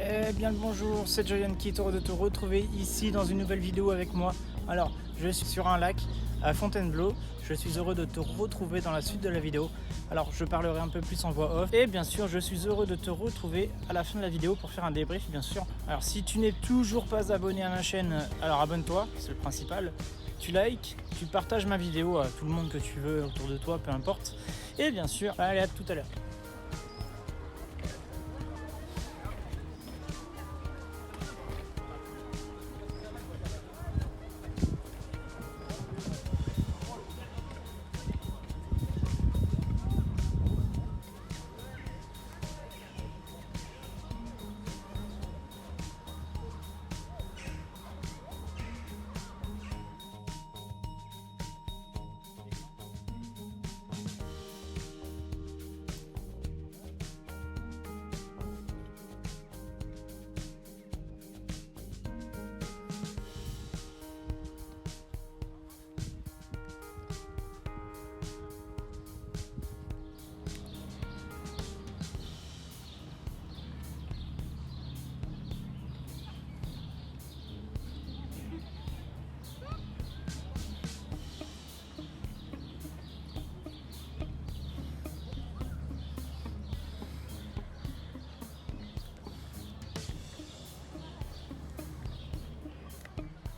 Eh bien le bonjour, c'est Joyan qui est heureux de te retrouver ici dans une nouvelle vidéo avec moi. Alors, je suis sur un lac à Fontainebleau. Je suis heureux de te retrouver dans la suite de la vidéo. Alors, je parlerai un peu plus en voix off. Et bien sûr, je suis heureux de te retrouver à la fin de la vidéo pour faire un débrief, bien sûr. Alors, si tu n'es toujours pas abonné à ma chaîne, alors abonne-toi, c'est le principal. Tu likes, tu partages ma vidéo à tout le monde que tu veux autour de toi, peu importe. Et bien sûr, allez, à tout à l'heure.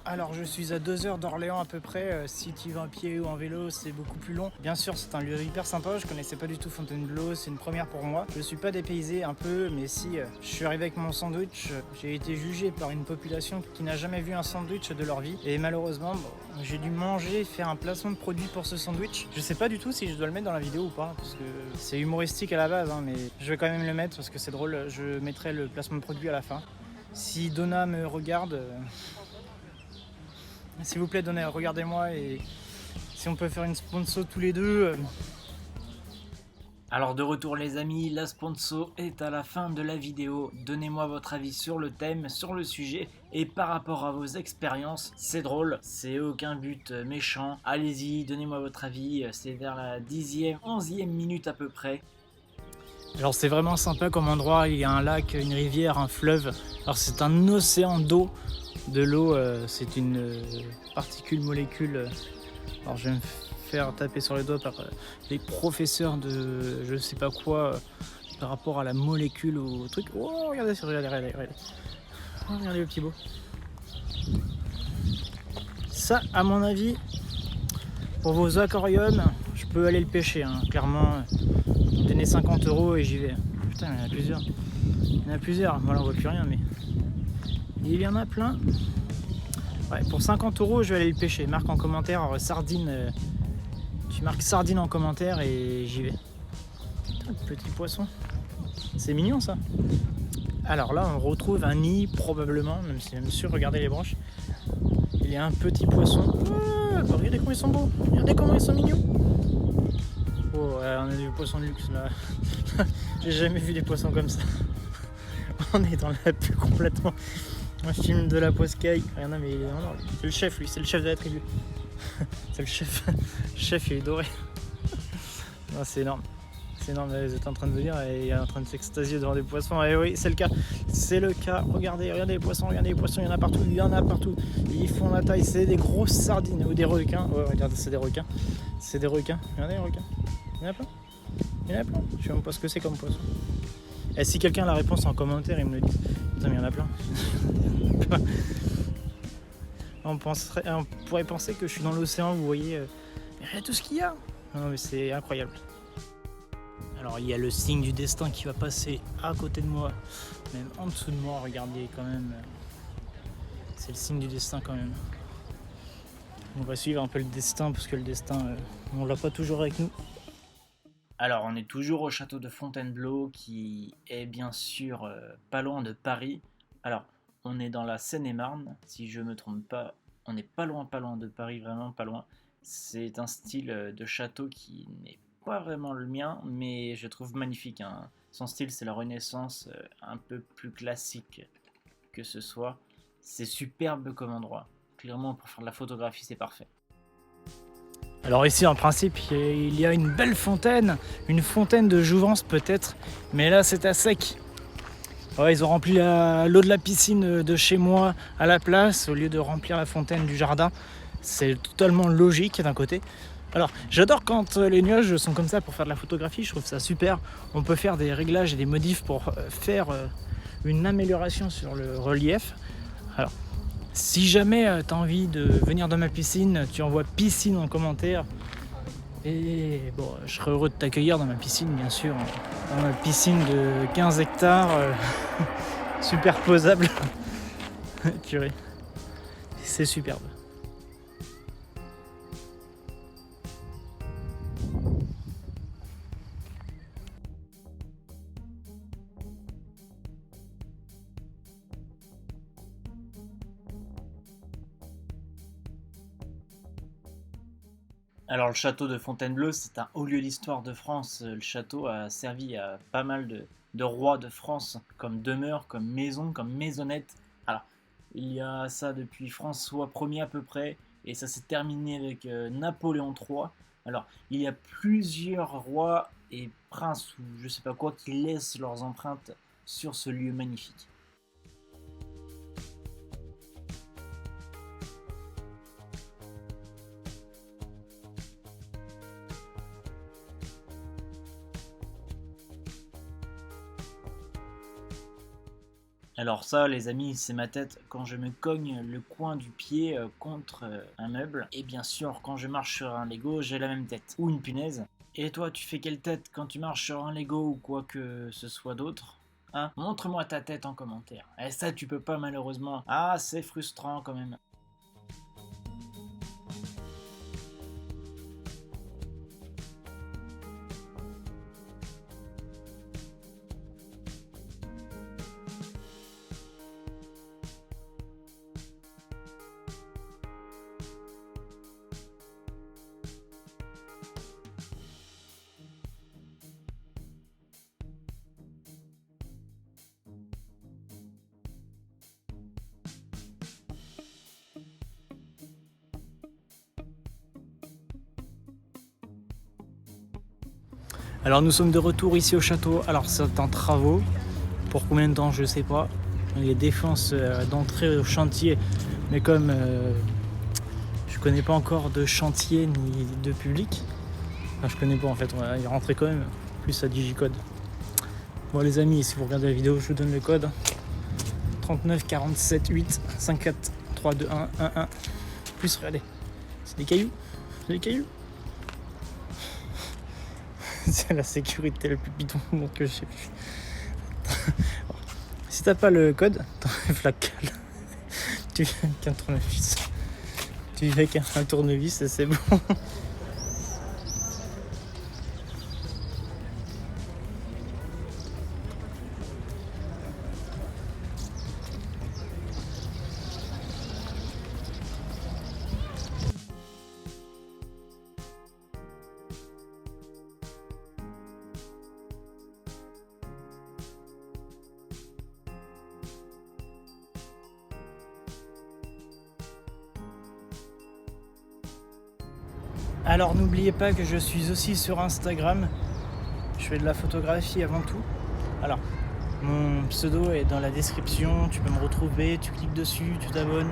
Alors je suis à 2 heures d'Orléans à peu près, si tu vas à pied ou en vélo c'est beaucoup plus long. Bien sûr c'est un lieu hyper sympa, je connaissais pas du tout Fontainebleau, c'est une première pour moi. Je suis pas dépaysé un peu mais si, je suis arrivé avec mon sandwich, j'ai été jugé par une population qui n'a jamais vu un sandwich de leur vie. Et malheureusement j'ai dû manger, faire un placement de produit pour ce sandwich. Je sais pas du tout si je dois le mettre dans la vidéo ou pas, parce que c'est humoristique à la base hein, mais je vais quand même le mettre parce que c'est drôle, je mettrai le placement de produit à la fin. Si Donna me regarde... S'il vous plaît, donnez, regardez-moi et si on peut faire une sponsor tous les deux. Alors de retour les amis, la sponsor est à la fin de la vidéo. Donnez-moi votre avis sur le thème, sur le sujet et par rapport à vos expériences. C'est drôle, c'est aucun but méchant. Allez-y, donnez-moi votre avis, c'est vers la 10e, 11e minute à peu près. Alors c'est vraiment sympa comme endroit, il y a un lac, une rivière, un fleuve. Alors c'est un océan d'eau. De l'eau, c'est une particule molécule. Alors je vais me faire taper sur les doigts par les professeurs de je sais pas quoi par rapport à la molécule ou au truc. Oh regardez, regardez. Oh, regardez le petit beau. Ça à mon avis, pour vos aquariums, je peux aller le pêcher, hein. Clairement, donnez 50 € et j'y vais. Putain, il y en a plusieurs. Il y en a plusieurs, moi là on voit plus rien mais. Il y en a plein. Ouais, pour 50 € je vais aller le pêcher. Marque en commentaire sardine. Tu marques sardine en commentaire et j'y vais. Putain, le petit poisson. C'est mignon ça. Alors là on retrouve un nid probablement, même si même sûr, regardez les branches. Il y a un petit poisson. Oh, regardez comment ils sont beaux. Regardez comment ils sont mignons. Oh ouais, on a des poissons de luxe là. J'ai jamais vu des poissons comme ça. On est dans la pub complètement. Un film de la Poscaille. Rien, mais c'est le chef, lui, c'est le chef de la tribu. C'est le chef. Le chef, il est doré. Non, c'est énorme. C'est énorme, vous êtes en train de venir et il est en train de s'extasier devant des poissons. Et oui, c'est le cas. C'est le cas. Regardez les poissons, il y en a partout, Ils font la taille, c'est des grosses sardines ou des requins. Ouais, regardez, c'est des requins. Regardez les requins. Il y en a plein. Je sais même pas ce que c'est comme poisson. Et si quelqu'un a la réponse en commentaire, il me le dit. Putain, mais il y en a plein. On pourrait penser que je suis dans l'océan, vous voyez. Mais regarde tout ce qu'il y a. Non, mais c'est incroyable. Alors, il y a le signe du destin qui va passer à côté de moi. Même en dessous de moi, regardez quand même. C'est le signe du destin quand même. On va suivre un peu le destin, parce que le destin, on l'a pas toujours avec nous. Alors, on est toujours au château de Fontainebleau, qui est bien sûr pas loin de Paris. Alors, on est dans la Seine-et-Marne, si je me trompe pas. On n'est pas loin de Paris, vraiment pas loin. C'est un style de château qui n'est pas vraiment le mien, mais je trouve magnifique, hein. Son style, c'est la Renaissance, un peu plus classique que ce soit. C'est superbe comme endroit. Clairement, pour faire de la photographie, c'est parfait. Alors ici en principe il y a une belle fontaine, une fontaine de jouvence peut-être, mais là c'est à sec. Ouais, ils ont rempli l'eau de la piscine de chez moi à la place au lieu de remplir la fontaine du jardin. C'est totalement logique d'un côté. Alors, j'adore quand les nuages sont comme ça pour faire de la photographie, je trouve ça super. On peut faire des réglages et des modifs pour faire une amélioration sur le relief. Alors, si jamais tu as envie de venir dans ma piscine, tu envoies piscine en commentaire. Et bon, je serais heureux de t'accueillir dans ma piscine, bien sûr. Dans ma piscine de 15 hectares, superposable. Purée, c'est superbe. Alors le château de Fontainebleau, c'est un haut lieu d'histoire de France. Le château a servi à pas mal de rois de France, comme demeure, comme maison, comme maisonnette. Alors, il y a ça depuis François Ier à peu près, et ça s'est terminé avec Napoléon III. Alors, il y a plusieurs rois et princes, ou je sais pas quoi, qui laissent leurs empreintes sur ce lieu magnifique. Alors ça, les amis, c'est ma tête quand je me cogne le coin du pied contre un meuble. Et bien sûr, quand je marche sur un Lego, j'ai la même tête. Ou une punaise. Et toi, tu fais quelle tête quand tu marches sur un Lego ou quoi que ce soit d'autre? Hein? Montre-moi ta tête en commentaire. Et ça, tu peux pas malheureusement. Ah, c'est frustrant quand même. Alors nous sommes de retour ici au château. Alors c'est en travaux. Pour combien de temps, je sais pas. Les défenses d'entrée au chantier. Mais comme je connais pas encore de chantier ni de public. Enfin, je connais pas en fait. On va y rentrer quand même. Plus à Digicode. Bon les amis, si vous regardez la vidéo, je vous donne le code. 39 47 8 54 3 2 1 1 1. Plus regardez. C'est des cailloux. C'est des cailloux. C'est la sécurité le plus bidon que j'ai vu. Si t'as pas le code, t'enlèves la cale. Tu viens avec un tournevis. Tu viens avec un tournevis et c'est bon. Alors n'oubliez pas que je suis aussi sur Instagram. Je fais de la photographie avant tout. Alors, mon pseudo est dans la description. Tu peux me retrouver, tu cliques dessus, tu t'abonnes.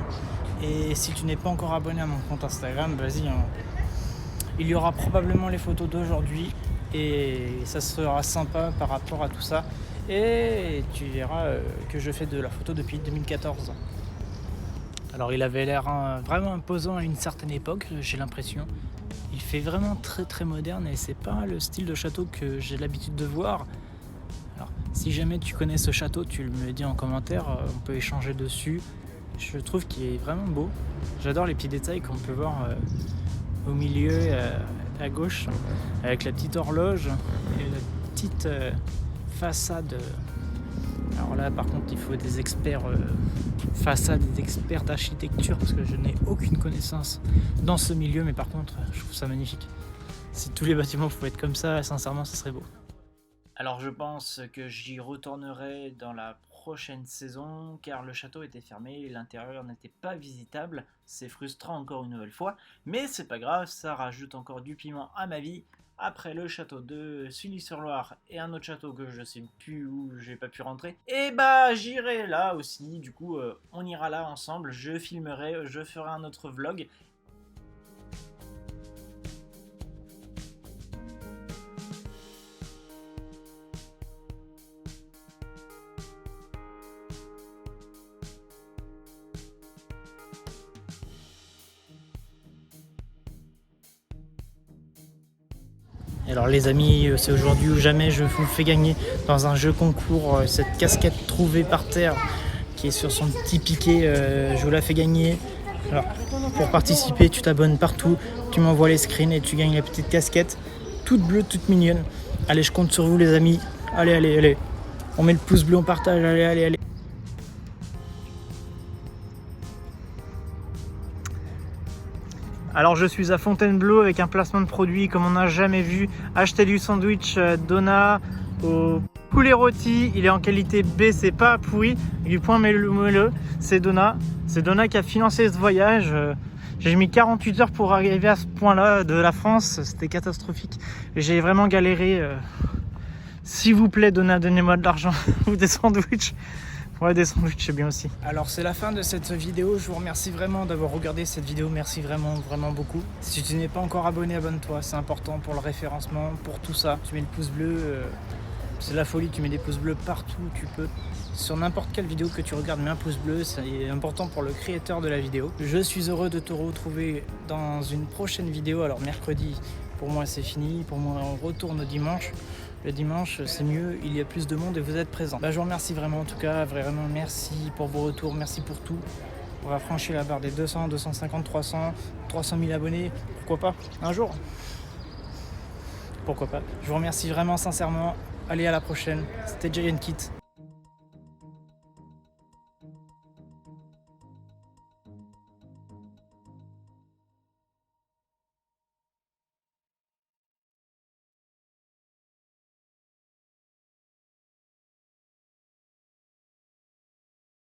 Et si tu n'es pas encore abonné à mon compte Instagram, vas-y. Hein. Il y aura probablement les photos d'aujourd'hui. Et ça sera sympa par rapport à tout ça. Et tu verras que je fais de la photo depuis 2014. Alors il avait l'air vraiment imposant à une certaine époque, j'ai l'impression. Il fait vraiment très très moderne et c'est pas le style de château que j'ai l'habitude de voir. Alors si jamais tu connais ce château, tu me le dis en commentaire, on peut échanger dessus. Je trouve qu'il est vraiment beau. J'adore les petits détails qu'on peut voir au milieu, à gauche, avec la petite horloge et la petite façade. Alors là par contre il faut des experts façade, des experts d'architecture parce que je n'ai aucune connaissance dans ce milieu, mais par contre je trouve ça magnifique. Si tous les bâtiments pouvaient être comme ça, sincèrement ce serait beau. Alors je pense que j'y retournerai dans la prochaine saison car le château était fermé, l'intérieur n'était pas visitable. C'est frustrant encore une nouvelle fois, mais c'est pas grave, ça rajoute encore du piment à ma vie. après le château de Sully-sur-Loire et un autre château que je sais plus où j'ai pas pu rentrer, et bah j'irai là aussi, du coup on ira là ensemble, je filmerai, je ferai un autre vlog. Alors les amis, c'est aujourd'hui ou jamais, je vous fais gagner dans un jeu concours cette casquette trouvée par terre qui est sur son petit piquet, je vous la fais gagner. Alors pour participer, tu t'abonnes partout, tu m'envoies les screens et tu gagnes la petite casquette toute bleue, toute mignonne. Allez, je compte sur vous les amis, allez, on met le pouce bleu, on partage, allez. Alors je suis à Fontainebleau avec un placement de produit comme on n'a jamais vu. Acheter du sandwich Donna au poulet rôti, il est en qualité B, c'est pas pourri, du point moelleux, c'est Donna. C'est Donna qui a financé ce voyage. J'ai mis 48 heures pour arriver à ce point-là de la France, c'était catastrophique. J'ai vraiment galéré. S'il vous plaît Donna, donnez-moi de l'argent ou des sandwichs. Ouais, des sandwichs, c'est bien aussi. Alors c'est la fin de cette vidéo, je vous remercie vraiment d'avoir regardé cette vidéo, merci vraiment beaucoup. Si tu n'es pas encore abonné, abonne-toi, c'est important pour le référencement, pour tout ça. Tu mets le pouce bleu, c'est la folie, tu mets des pouces bleus partout où tu peux. Sur n'importe quelle vidéo que tu regardes, mets un pouce bleu, c'est important pour le créateur de la vidéo. Je suis heureux de te retrouver dans une prochaine vidéo. Alors mercredi, pour moi c'est fini, pour moi on retourne dimanche. Le dimanche, c'est mieux, il y a plus de monde et vous êtes présents. Je vous remercie vraiment en tout cas, vraiment merci pour vos retours, merci pour tout. On va franchir la barre des 200, 250, 300 000 abonnés, pourquoi pas, un jour. Pourquoi pas. Je vous remercie vraiment sincèrement, allez à la prochaine, c'était Giant Kit.